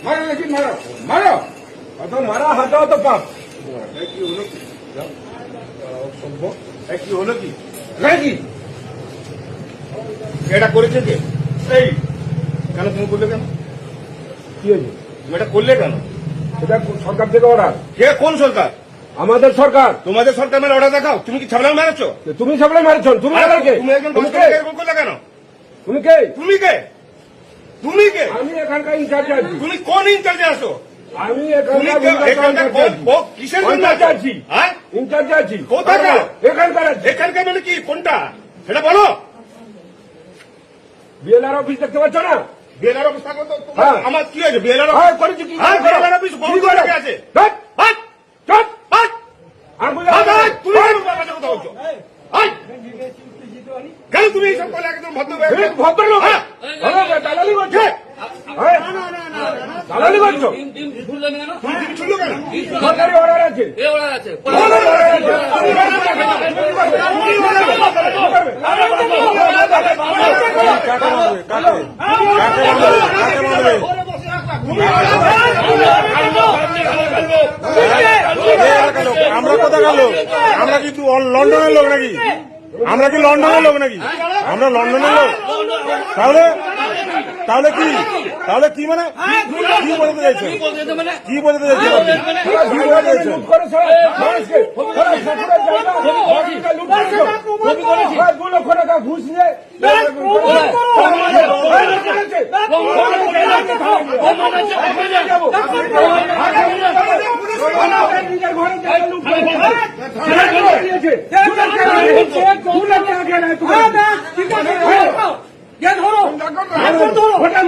মারো দেখি, মারো মারো, অত মারা হাতে অত পাপ। কি হলো কি? কি হলো কি? কি এটা করেছে কে? এই কেন তুমি করলে কেন? কি হয়েছে? তুমি এটা করলে কেন? এটা সরকার থেকে অর্ডার। কে? কোন সরকার? আমাদের সরকার। তোমাদের সরকার মেরে অর্ডার দেখাও। তুমি কি ছাবলা মেরেছো? তুমি ছাবলা মেরেছো? তুমি একজন এরকম করলে কেন? তুমি কে? তুমি কে? তুমি কে? আমি এখানকার ইনচার্জে আছি। তুমি কোন ইনচার্জে আছো? আমি এখানকার কিসের ইনচার্জে আছি? হ্যাঁ, ইনচার্জে আছি। কোথায়? এখানকার আছি। এখানকার মানে কি? কোনটা সেটা বলো। বিএলআর অফিস দেখতে পাচ্ছ না? বিএলআর অফিস থাকলে তো আমার কি হয়েছে? বিএলআর অফিস করেছি কি? বিএলআর অফিস বহু জায়গায় আছে। কেন তুমি এইসব করলে? একদম ভদ্রলোক দালালি করছো। দালালি করছো? তুমি ছুড়লো কেন? সরকারি অর্ডার আছে। আমরা কোথায় গেল? আমরা কি লন্ডনের লোক নাকি? আমরা কি লন্ডনের লোক নাকি? আমরা লন্ডনের লোক? তাহলে তাহলে কি? তাহলে কি মানে কি বলতে চাইছেন? কি বলতে চাইছেন? কি বলতে চাইছেন? ঘুষ নিয়ে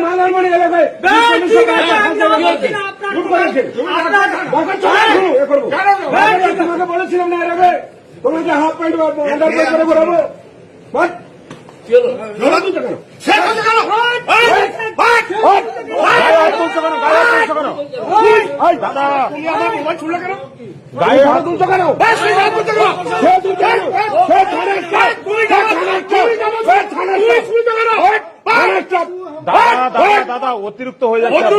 মালারমণি এলাকায় তোমাকে বলেছিলাম না এলাকা তোমাকে হাফ প্যান্ট আন্ডার প্যান্ট করে বেরোবো। দাদা তুমি আমার মোবাইল ছুড়লে কেন? গায়ে হাত তুলছো কেন? দাদা অতিরিক্ত হয়ে যাচ্ছে।